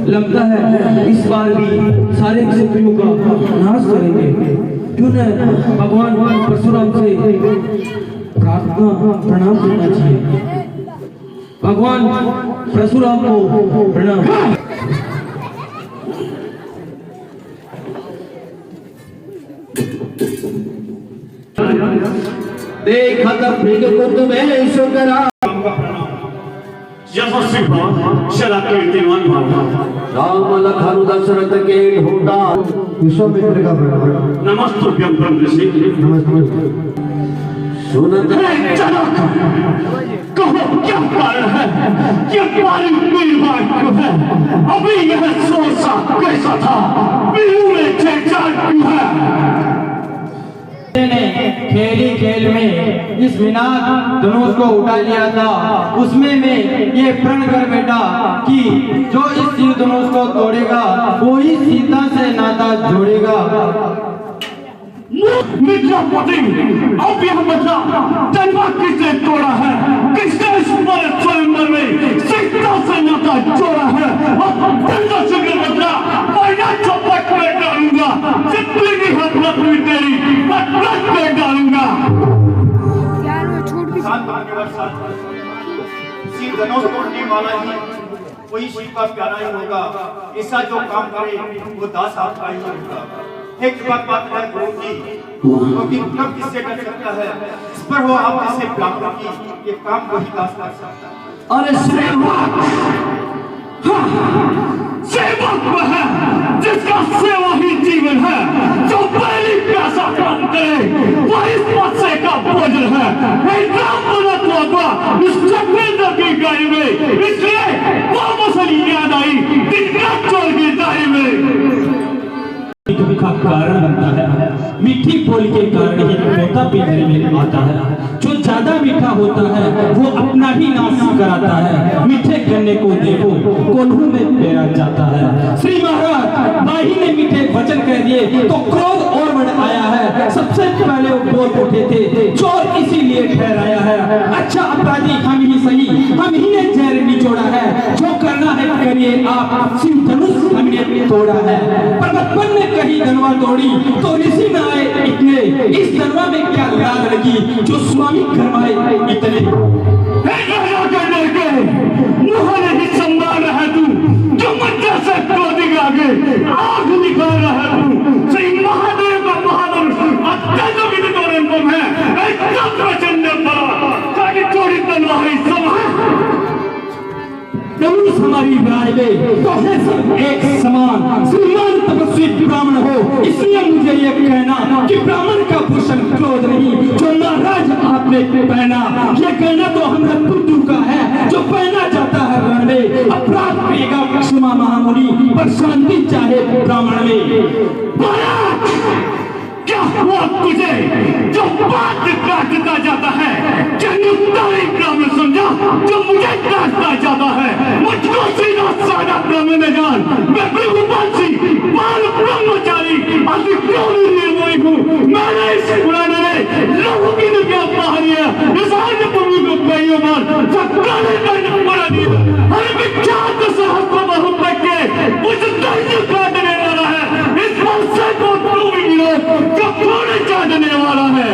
लगता है इस बार भी सारे शत्रुओं का नाश करेंगे। क्यों न भगवान परशुराम से प्रार्थना प्रणाम करना चाहिए। भगवान परशुराम को प्रणाम। देखा तब को तुम्हें शुक्रा राम लखन दशरथ के ढूंढा विश्वामित्र का प्रणाम। नमस्तुभ्यं ब्रह्मर्षि। सुनत कहो क्या कारण है, क्या कारण क्यों है? अभी यह सोचा कैसा था, बिल्लू में चेचार क्यों है? खेली खेल में इस विनाश धनुष को उठा लिया था, उसमें मैं ये प्रण कर बैठा कि जो इस तीर धनुष को तोड़ेगा वो ही सीता से नाता जोड़ेगा। मिर्जापति, अब यह बचा तलवार किसने तोड़ा है? किसने इस स्वयंवर में सीता से नाता जोड़ा है? गंगा से बदला पैना चौपट में डालूंगा, जितनी भी हथरत हुई तेरी हथरत में डालूंगा। धनुष तोड़ने वाला ही वही शिव का प्यारा ही होगा। ऐसा जो काम करे वो दास आपका ही होगा। एक बात है गुरु जी, क्योंकि कब किससे कर सकता है, इस पर वो आप किसे ब्राह्मण की ये काम वही दास कर सकता है। अरे सेवक, सेवक वह है जिसका सेवा ही जीवन है, जो पहली प्यासा काम करे वो इस मत्स्य का भोजन है। इस चक्रेंद्र की गाय में, इसलिए वो मछली याद आई तिनका चोर की दाई में। का कारण बनता है, मीठी बोल के कारण ही तोता पिंजरे में आता है। जो ज्यादा मीठा होता है वो अपना ही नाश कराता है। मीठे गन्ने को देखो कोल्हू में पेरा जाता है। श्री महाराज भाई ने मीठे वचन कह दिए तो क्रोध और बढ़ आया है। सबसे पहले वो बोल उठे थे, चोर इसीलिए ठहराया है। अच्छा अपराधी हम ही सही, हम ही ने जहर निचोड़ा है। जो करना है करिए आप, सिंह धनुष हमने तोड़ा है। पर्वतपन ने कही धनवा तोड़ी तो ऋषि न आए इतने, इस धनवा में क्या लाग लगी जो स्वामी घरवाए इतने। नहीं संभाल रहा तू, जो मध्य से क्रोधिक आगे आग निकाल रहा तू। श्री महादेव का महाधनुष अत्यंत विदितोरंतम है, एकदम प्रचंड बड़ा ताकि चोरी तलवारी समान धनुष हमारी राय में तो है सब एक समान। श्रीमान तपस्वी ब्राह्मण हो, इसलिए मुझे ये कहना कि ब्राह्मण का भूषण क्रोध नहीं, जो महाराज आपने पहना। ये कहना तो हमरा बुद्धू का है, जो पहना जाता है रण में। अपराध करेगा क्षमा महामुनि, पर शांति चाहे ब्राह्मण में। क्या हुआ तुझे जो बात काटता जाता है? ब्राह्मण समझा जो मुझे काटता जाता है। मुझको सीधा साधा ब्राह्मण में जान, मैं भृगुवंशी बाल ब्रह्मचारी अधिकारी निर्मोही हूँ। मैंने इसे बुलाने में लोगों की दुनिया बाहरी है। इस आर्य भूमि को कईयों बार सरकारें करने पड़ा दिया। हर विख्यात सहस्त्र बहुत तक के मुझ दैन्य काटने वाला है। इस वर्षे को तू भी मिलो जो थोड़े चाटने वाला है।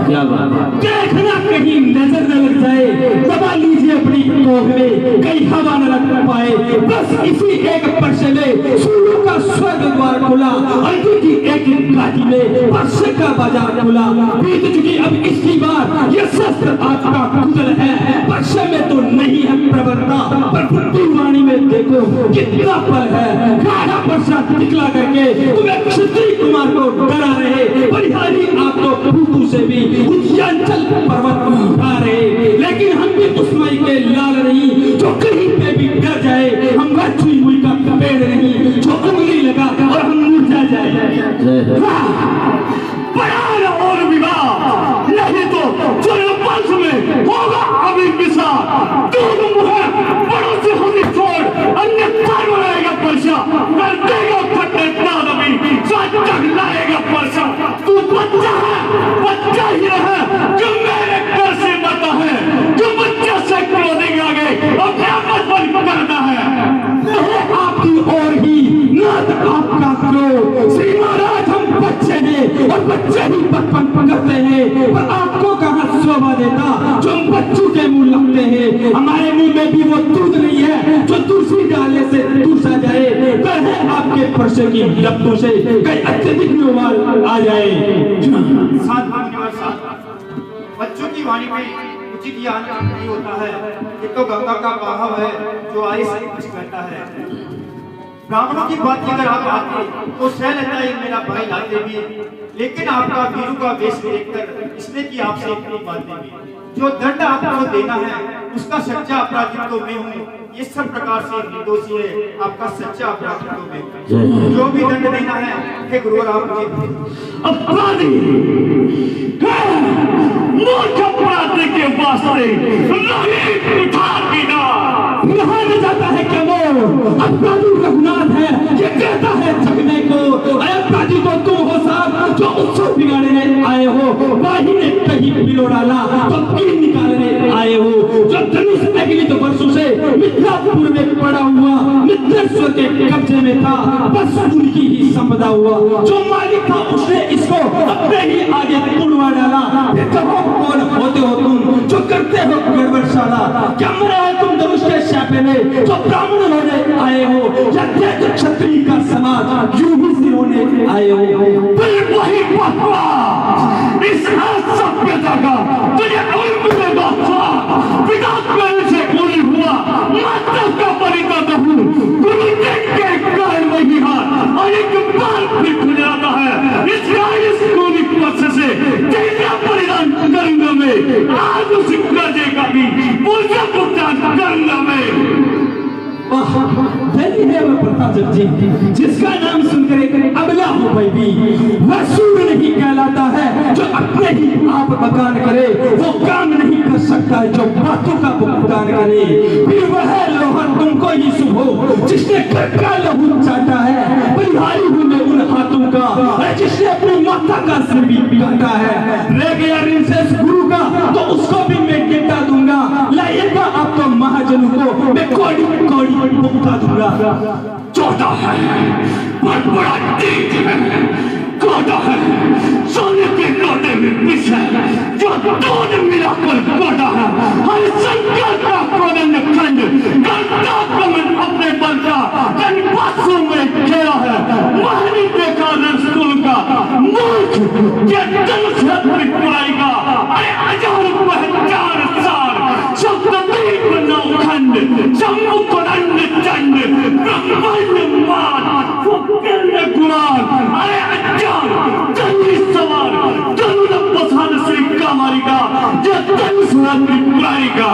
क्या बात, देखना कहीं नजर न लग जाए, दबा लीजिए अपनी कोख में, कहीं हवा न लग पाए। बस इसी एक पर्चे में सूर्यों का स्वर्ग द्वार खुला, अर्जुन की एक घाटी में पर्चे का बाजार खुला। बीत चुकी अब इसकी बार, ये शस्त्र आपका कुशल है। पर्चे में तो नहीं है प्रवरता, पर बुद्धिवाणी में देखो कितना बल है। गाढ़ा पर्चा निकला करके तुम्हें क्षत्रिय कुमार को डरा रहे, बलिहारी आप तो भूतू से भी उद्यांचल पर्वत उठा रहे। लेकिन हम भी दुश्मनी के लाल नहीं, जो कहीं पे भी डर जाए। हम छुई हुई का पेड़ नहीं, जो उंगली लगा और हम मुरझा जाए। बयान और विवाह नहीं तो वंश में होगा अभी विशाल। दूध मुहर बड़ों से होगी छोड़, अन्य चार बनाएगा पर्चा, कर देगा फटे दाद अभी जग लाएगा पर्चा। तू बच्चा है, बच्चा ही है जो मेरे घर से बता है, जो बच्चा से क्रोधिक आगे आपका क्रोध। श्री महाराज हम बच्चे हैं और बच्चे ही बचपन पकड़ते हैं, पर आपको कहाँ शोभा देता जो हम बच्चों के मुंह लगते हैं। हमारे मुंह में भी वो दूध नहीं है जो तुलसी डालने से दूसरा जाए, पर है आपके परसे की लपटों से कई अत्यधिक उबाल आ जाए। साथ बच्चों की वाणी में उचित ज्ञान नहीं होता है। ये तो गंगा का बहाव है जो आए से कुछ कहता है। ब्राह्मणों की बात अगर आप आते तो सह लेता है मेरा भाई लाते भी, लेकिन आपका वीरू का वेश देखकर इसने की आपसे इतनी बातें भी। जो दंड आपको देना है उसका सच्चा अपराधी तो मैं हूँ, ये सब प्रकार से निर्दोषी है आपका सच्चा अपराधी तो मैं। जो भी दंड देना है हे गुरुवर आप मुझे अपराधी मूर्ख अपराधी के वास्ते नहीं उठा बिना कहा न जाता है कि वो अपराधी रघुनाथ है, ये कहता है जगने को। अपराधी तो तुम हो साहब जो उत्सव बिगाड़ने आए हो, वाही ने कहीं पिलो डाला तो तीर निकालने आए हो। जो धनुष अगली तो वर्षों से मिथिलापुर में पड़ा हुआ मित्रेश्वर के कब्जे में था, बस उनकी ही संपदा हुआ। जो मालिक था उसने इसको अपने ही आगे तुड़वा डाला। कौन होते हो तुम जो करते हो गड़बड़शाला? क्या मरा है तुम धनुष के शापे में जो ब्राह्मण होने आए हो, या दैत्य क्षत्रिय का समाज यूं ही सिरोने आए हो? फिर वही बकवास इस सभ्यता का तुझे उल्म में बादशाह पिता मेरे से पूरी हुआ माता का परिकत हूँ। गुरु देख के काल वही हाथ और एक बार फिर खुल जाता है। इस खूनी पक्ष से तेरा परिधान करूंगा मैं, आज उस कर्जे का भी पूरा भुगतान करूंगा मैं। धन्य है वह प्रताप जी जिसका नाम सुनकर एक अबला हो भाई भी वह सूर नहीं कहलाता है। जो अपने ही आप बखान करे वो काम नहीं कर सकता है जो बातों का भुगतान करे। फिर वह लोहा तुमको ही शुभ हो जिसने घर का लहू चाटा है, बलिहारी हूँ मैं उन हाथों का जिसने अपनी माता का सिर भी काटा है। रह गया रिंसेस गुरु का तो उसको भी मैं गिरता दूंगा, लाइएगा आपको महाजनों को मैं कोड़ी कोड़ी भुगता दूंगा। छोटा है पर बड़ा ठीक है, काटा है सोने के कांटे में विष है जो दूध मिलाकर काटा है। हर संकट का कोदंड खंड गंगा कमन अपने बल का कनपासों में खेला है। महनी देखा रसूल का मूर्ख ये दिल से पिटवाएगा। अरे हजार पहचान सार शब्द दीप नौखंड सम्मुख दंड चंड ब्रह्मांड मान फुक्कर गुमान। अरे अज्ञान जंगी सवार तनु पसान श्री कामारिका ये तनु सुरत पिटवाएगा।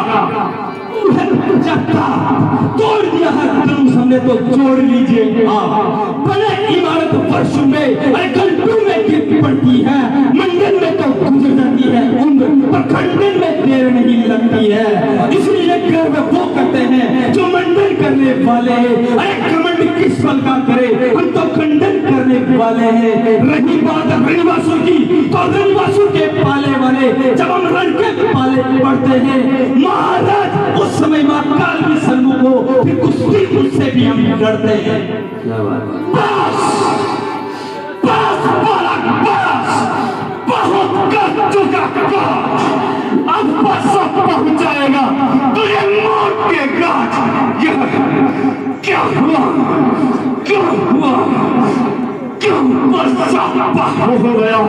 तोड़ दिया है धनुष हमने तो जोड़ लीजिए आप। बड़े इमारत वर्षों में घंटों में गिर पड़ती है, मंडन में तो गुजर जाती है उम्र, पर खंडन में देर नहीं लगती है। इसलिए गर्व वो करते हैं जो मंडन करने वाले हैं। अरे घमंड किस पल का करे, हम तो खंडन करने वाले हैं। रही बात रणवासुर की तो रणवासुर के पाले वाले जब हम रण के पाले पड़ते हैं महाराज उस समय मां काल भी सन्मुख हो, फिर कुश्ती उससे भी हम डरते हैं। बस बस बालक बस, बहुत कर चुका काज, अब बस सब पहुंचाएगा तुझे मौत के घाट। यह क्या हुआ क्या हुआ क्यों बरसा बाहर हो गया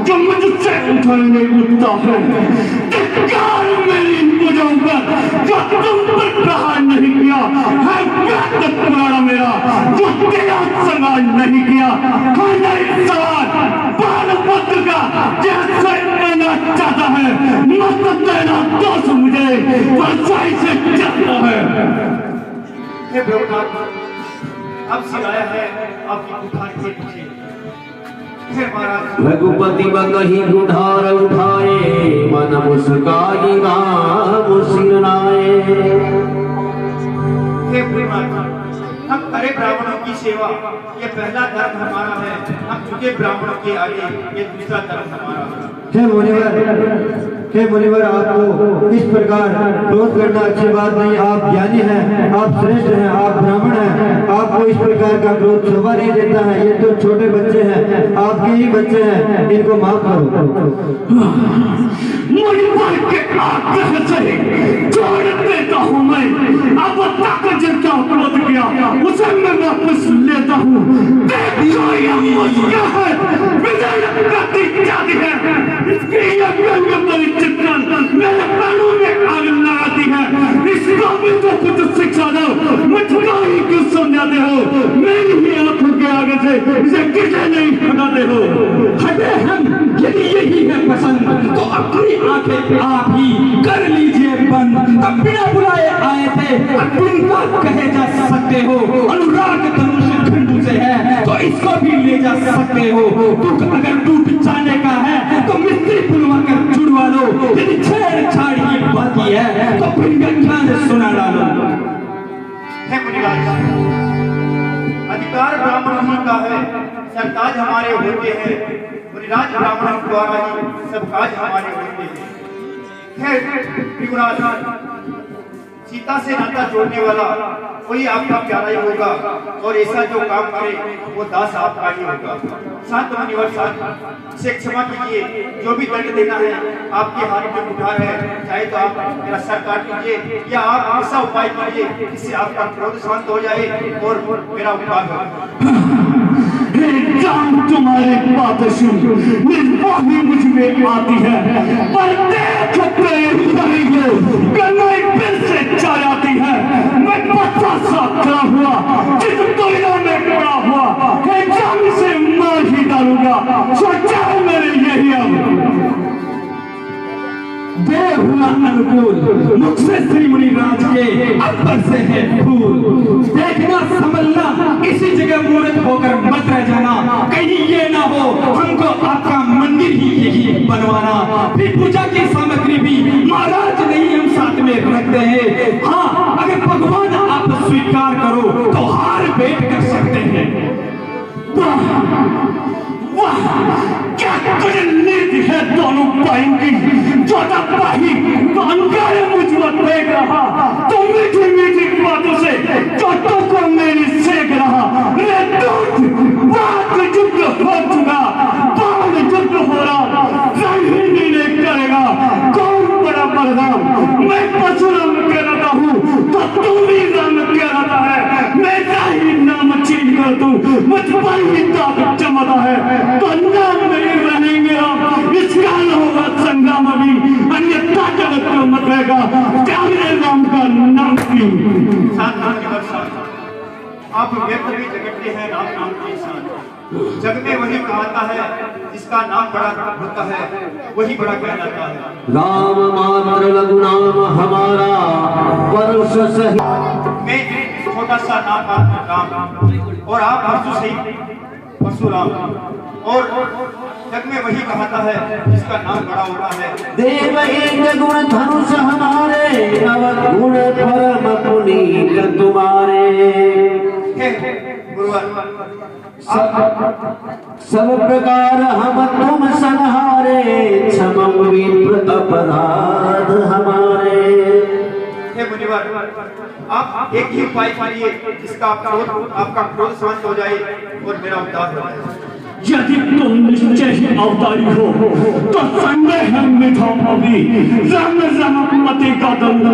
जो मुझसे उठने उठता है। धिक्कार मेरी मुझों पर जो तुम पर प्रहार नहीं किया है, व्यात पुराना मेरा जो तेरा संगार नहीं किया। खाना सवार बाल पत्र का जैसे लेना चाहता है, मत तेरा दोष मुझे परछाई से चलता है। हे ब्रह्मनाथ अब सिराया है आपकी बुखार के पीछे। फिर महाराज रघुपति बकही गुढ़ार उठाए मन मुस्काई राम सिरनाए। हे ब्रह्मनाथ हम करे ब्राह्मणों की सेवा, ये पहला धर्म हमारा है। हम झुके ब्राह्मणों के आगे, ये दूसरा धर्म हमारा है। हे मुनिवर हे मुनिवर, आपको इस प्रकार क्रोध करना अच्छी बात नहीं। आप ज्ञानी हैं, आप श्रेष्ठ हैं, आप ब्राह्मण हैं, आपको इस प्रकार का क्रोध शोभा नहीं देता है। ये तो छोटे बच्चे हैं, आपके ही बच्चे हैं, इनको माफ करो। मुनिवर के आग्रह से छोड़ देता हूँ मैं। अब तक जिनका क्रोध किया उसे मैं वापस लेता हूँ। देखो ये मुझे है, विजय प्रतीक जाती है, इसकी ये व्यंग्य परिचित्रण मेरे पैरों में आग लगाती है। इसको भी तो कुछ शिक्षा दो, मुझको ही क्यों समझाते हो? मेरी ही आंखों के आगे से इसे किसे नहीं हटाते हो? हटे हम, यदि यही है पसंद तो अपनी आंखें आप ही कर लीजिए बंद। तब बिना बुलाए आए थे, अब तुमका कहे जा सकते हो। अनुराग धनुष खंडू से है तो इसको भी ले जा सकते हो। दुख अगर टूट जाने का है तो मिस्त्री बुलवा कर छुड़वा लो। यदि छेड़छाड़ की बाकी है तो फिर व्याख्यान सुना डालो। हे मुनिराज, अधिकार ब्राह्मण ही का है, सरताज हमारे होते हैं। मुनिराज ब्राह्मण द्वारा ही सब काज हमारे होते हैं। त्रिगुणाज, सीता से नाता जोड़ने वाला कोई आपका प्यारा ही होगा, और ऐसा जो काम करे वो दास आपका ही होगा। शांत मुनिवर साहब, इसे क्षमा कीजिए। जो भी दंड देना है आपके हाथ में उधार है, चाहे तो आप मेरा सर काट कीजिए या आप ऐसा उपाय कीजिए जिससे आपका क्रोध शांत हो जाए और मेरा उपकार हो। जान तुम्हारे बात सुन, निर्वाही मुझ में आती है, पर देखते ही हो कन्हई फिर से चाह जाती है। मैं पत्थर सा खड़ा हुआ, जिस कोयला में पड़ा हुआ है, जान से मार ही डालूंगा। सोचा है मेरे यही अब देव हुआ अनुकूल, मुख से श्री मुनि राज के अंबर से है फूल। देखना संभलना, इसी जगह मूर्त होकर मत रह जाना। कहीं ये ना हो हमको आपका मंदिर ही यही बनवाना। फिर पूजा की सामग्री भी महाराज नहीं हम साथ में रखते हैं। हाँ, अगर भगवान आप स्वीकार करो तो हार भेंट कर सकते हैं। वाह, क्या तुझे नीति है दोनों भाइयों की? छोटा भाई तो अंगारे मुझ पर देख रहा, तो मीठी मीठी बातों से चोटों को मेरी सेक रहा। रे दूध, बात युद्ध हो चुका, बाल युद्ध हो रहा, नहीं करेगा कौन बड़ा बलराम? मैं परशुराम कहलाता हूँ तो तू भी राम कहलाता है। मेरा ही नाम चेंज कर दूं, मुझ पर ही दाग जमाता है तो नाम नहीं रहेंगे हम। इसका होगा संग्राम अभी, अन्यथा जगत को मत रहेगा। त्यागरे राम का नाम क्यों? आप व्यक्त भी जगते हैं राम नाम के साथ। जग में वही कहता है जिसका नाम बड़ा होता है, वही बड़ा कहलाता है। राम मात्र लघु नाम हमारा, परश सही। मैं छोटा सा नाम राम और आप परशु सही परशुराम, और जग में वही कहता है जिसका नाम बड़ा होता है। देव एक गुण धनुष हमारे, अवगुण परम पुनीत तुम्हारे। सब प्रकार हम तुम संहारे, क्षम विप्र अपराध हमारे। हे मुनिवर, आप एक ही उपाय कीजिए जिसका आपका क्रोध शांत हो जाए और मेरा उद्धार हो जाए। यदि तुम निश्चय ही अवतारी हो तो संदेह है मिठाओ अभी, रंग रमती का दंड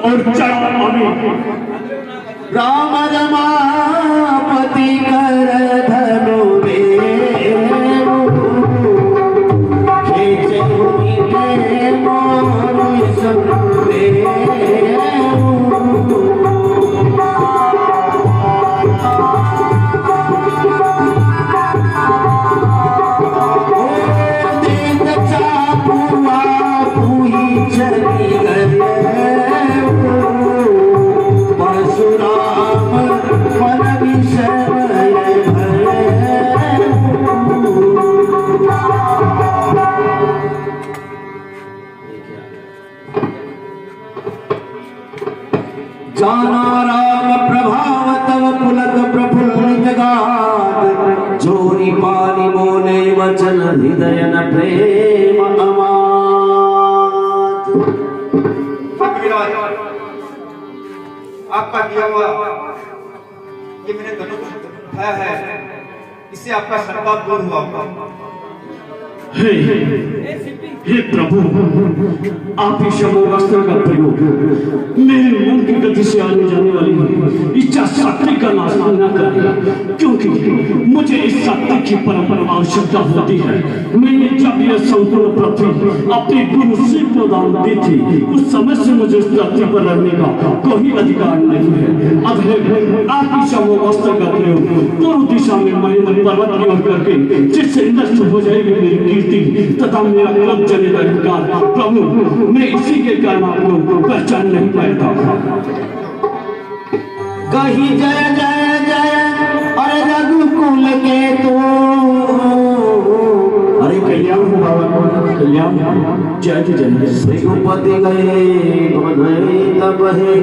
और चढ़ा अभी। राम रमापति कर धनु जाना राम प्रभाव तव पुलक प्रफुल्लित गात, जोरी पानी मोने वचन हृदय न प्रेम अमात। आपका दिया हुआ ये मैंने धनुष उठाया है, इससे आपका संताप दूर हुआ होगा। हे प्रभु, आप ही शमोवस्त्र का प्रयोग मेरे मन की गति से आने जाने वाली इच्छा शक्ति का नाश न करें, क्योंकि मुझे इस शक्ति की परम आवश्यकता होती है। मैंने जब यह संपूर्ण पृथ्वी अपने गुरु शिव को दान दी थी, उस समय से मुझे इस धरती पर रहने का कोई अधिकार नहीं है। अब है आप ही शमोवस्त्र का प्रयोग दोनों दिशा में महेंद्र पर्वत की ओर करके, जिससे नष्ट हो जाएगी मेरी कीर्ति तथा मेरा क्रोध चलेगा अधिकार। प्रभु, मैं इसी के कारण आपको पहचान नहीं पाता। कहीं जय जय जय अरे रघुकुल के तो अरे कल्याण हो बाबा, कल्याण, जय जय। रघुपति गए तब है